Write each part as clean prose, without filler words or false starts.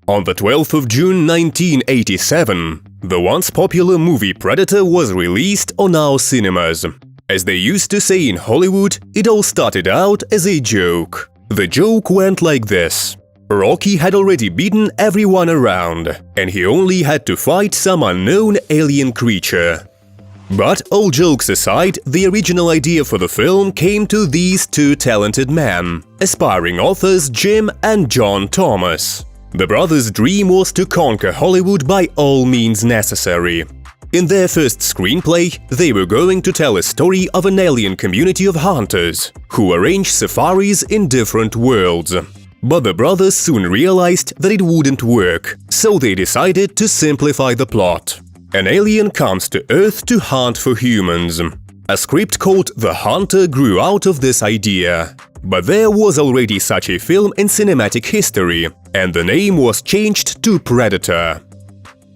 On the 12th of June 1987, the once popular movie Predator was released on our cinemas. As they used to say in Hollywood, it all started out as a joke. The joke went like this. Rocky had already beaten everyone around, and he only had to fight some unknown alien creature. But all jokes aside, the original idea for the film came to these two talented men, aspiring authors Jim and John Thomas. The brothers' dream was to conquer Hollywood by all means necessary. In their first screenplay, they were going to tell a story of an alien community of hunters who arrange safaris in different worlds. But the brothers soon realized that it wouldn't work, so they decided to simplify the plot. An alien comes to Earth to hunt for humans. A script called The Hunter grew out of this idea. But there was already such a film in cinematic history, and the name was changed to Predator.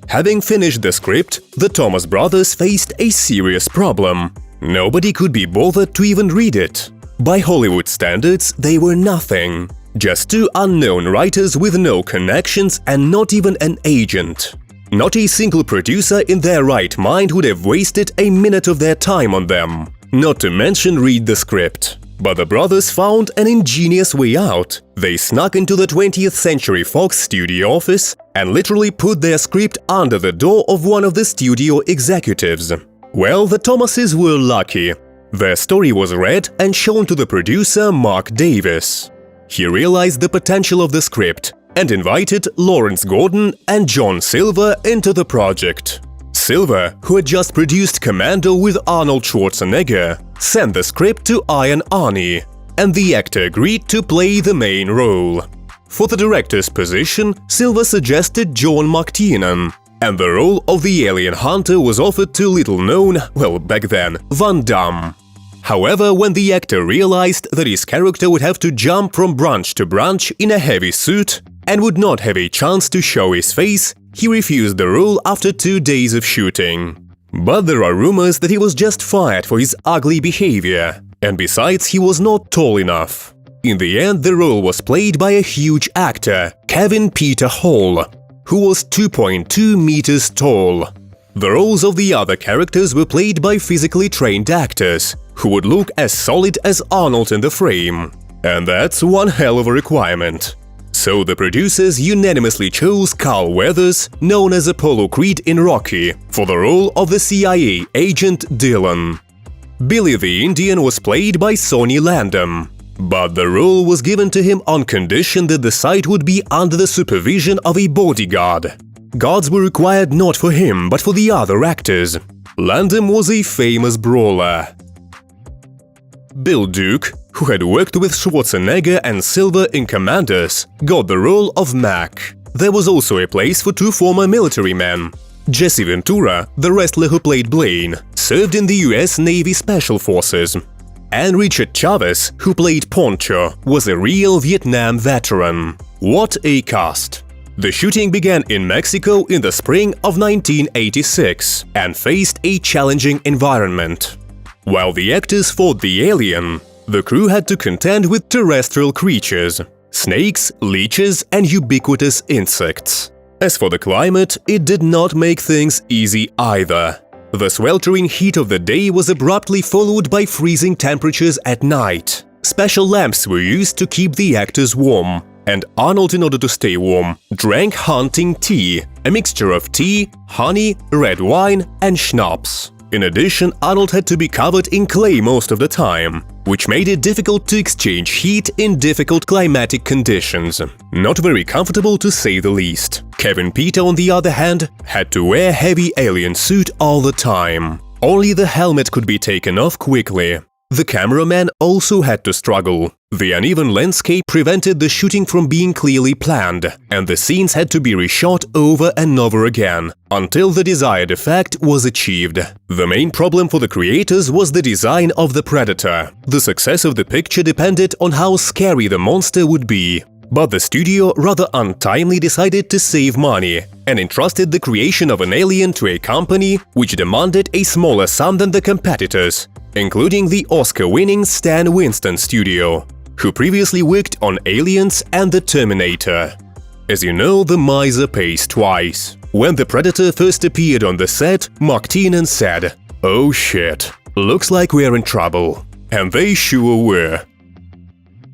Having finished the script, the Thomas brothers faced a serious problem. Nobody could be bothered to even read it. By Hollywood standards, they were nothing. Just two unknown writers with no connections and not even an agent. Not a single producer in their right mind would have wasted a minute of their time on them, not to mention read the script. But the brothers found an ingenious way out. They snuck into the 20th Century Fox studio office and literally put their script under the door of one of the studio executives. Well, the Thomases were lucky. Their story was read and shown to the producer Mark Davis. He realized the potential of the script and invited Lawrence Gordon and John Silver into the project. Silver, who had just produced Commando with Arnold Schwarzenegger, sent the script to Ian Arney, and the actor agreed to play the main role. For the director's position, Silver suggested John McTiernan, and the role of the alien hunter was offered to little-known, well, back then, Van Damme. However, when the actor realized that his character would have to jump from branch to branch in a heavy suit and would not have a chance to show his face, he refused the role after 2 days of shooting. But there are rumors that he was just fired for his ugly behavior, and besides he was not tall enough. In the end, the role was played by a huge actor, Kevin Peter Hall, who was 2.2 meters tall. The roles of the other characters were played by physically trained actors, who would look as solid as Arnold in the frame. And that's one hell of a requirement. So the producers unanimously chose Carl Weathers, known as Apollo Creed in Rocky, for the role of the CIA agent Dylan. Billy the Indian was played by Sonny Landham, but the role was given to him on condition that the site would be under the supervision of a bodyguard. Guards were required not for him, but for the other actors. Landham was a famous brawler. Bill Duke, who had worked with Schwarzenegger and Silver in Commanders, got the role of Mac. There was also a place for 2 former military men. Jesse Ventura, the wrestler who played Blaine, served in the US Navy Special Forces. And Richard Chavez, who played Poncho, was a real Vietnam veteran. What a cast! The shooting began in Mexico in the spring of 1986 and faced a challenging environment. While the actors fought the alien, the crew had to contend with terrestrial creatures – snakes, leeches, and ubiquitous insects. As for the climate, it did not make things easy either. The sweltering heat of the day was abruptly followed by freezing temperatures at night. Special lamps were used to keep the actors warm, and Arnold, in order to stay warm, drank hunting tea, a mixture of tea, honey, red wine, and schnapps. In addition, Arnold had to be covered in clay most of the time, which made it difficult to exchange heat in difficult climatic conditions. Not very comfortable to say the least. Kevin Peter, on the other hand, had to wear heavy alien suit all the time. Only the helmet could be taken off quickly. The cameraman also had to struggle. The uneven landscape prevented the shooting from being clearly planned, and the scenes had to be reshot over and over again, until the desired effect was achieved. The main problem for the creators was the design of the Predator. The success of the picture depended on how scary the monster would be. But the studio rather untimely decided to save money and entrusted the creation of an alien to a company which demanded a smaller sum than the competitors, including the Oscar-winning Stan Winston studio, who previously worked on Aliens and The Terminator. As you know, the miser pays twice. When the Predator first appeared on the set, Mark Tiernan said, "Oh shit, looks like we're in trouble." And they sure were.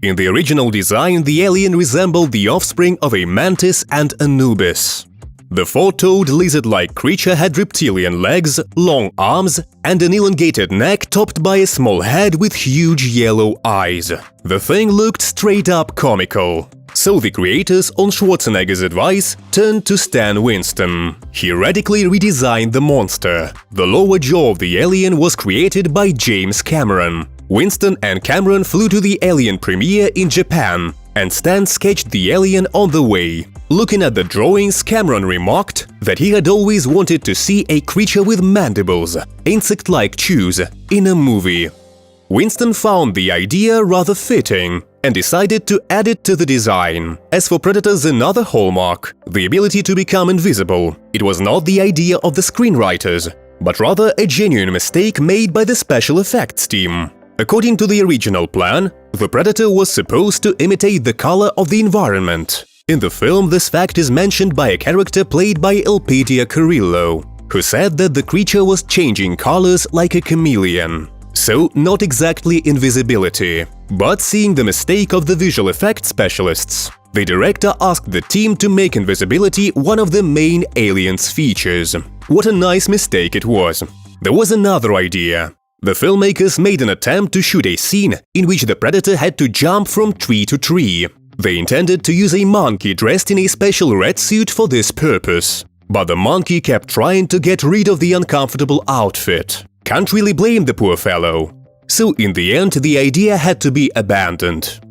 In the original design, the alien resembled the offspring of a mantis and Anubis. The four-toed lizard-like creature had reptilian legs, long arms, and an elongated neck topped by a small head with huge yellow eyes. The thing looked straight-up comical. So the creators, on Schwarzenegger's advice, turned to Stan Winston. He radically redesigned the monster. The lower jaw of the alien was created by James Cameron. Winston and Cameron flew to the Alien premiere in Japan, and Stan sketched the alien on the way. Looking at the drawings, Cameron remarked that he had always wanted to see a creature with mandibles, insect-like chews, in a movie. Winston found the idea rather fitting and decided to add it to the design. As for Predator's another hallmark, the ability to become invisible, it was not the idea of the screenwriters, but rather a genuine mistake made by the special effects team. According to the original plan, the Predator was supposed to imitate the color of the environment. In the film, this fact is mentioned by a character played by Elpidia Carrillo, who said that the creature was changing colors like a chameleon. So, not exactly invisibility, but seeing the mistake of the visual effects specialists, the director asked the team to make invisibility one of the main alien's features. What a nice mistake it was. There was another idea. The filmmakers made an attempt to shoot a scene in which the Predator had to jump from tree to tree. They intended to use a monkey dressed in a special red suit for this purpose. But the monkey kept trying to get rid of the uncomfortable outfit. Can't really blame the poor fellow. So in the end, the idea had to be abandoned.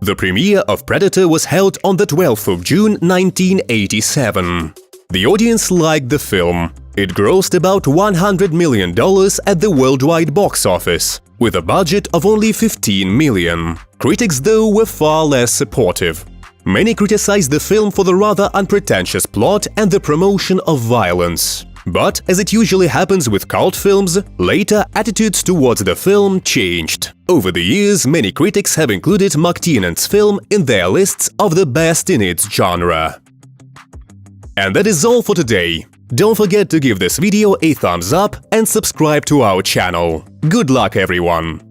The premiere of Predator was held on the 12th of June 1987. The audience liked the film. It grossed about $100 million at the worldwide box office, with a budget of only $15 million. Critics, though, were far less supportive. Many criticized the film for the rather unpretentious plot and the promotion of violence. But, as it usually happens with cult films, later attitudes towards the film changed. Over the years, many critics have included Mark Tiernan's film in their lists of the best in its genre. And that is all for today. Don't forget to give this video a thumbs up and subscribe to our channel. Good luck, everyone!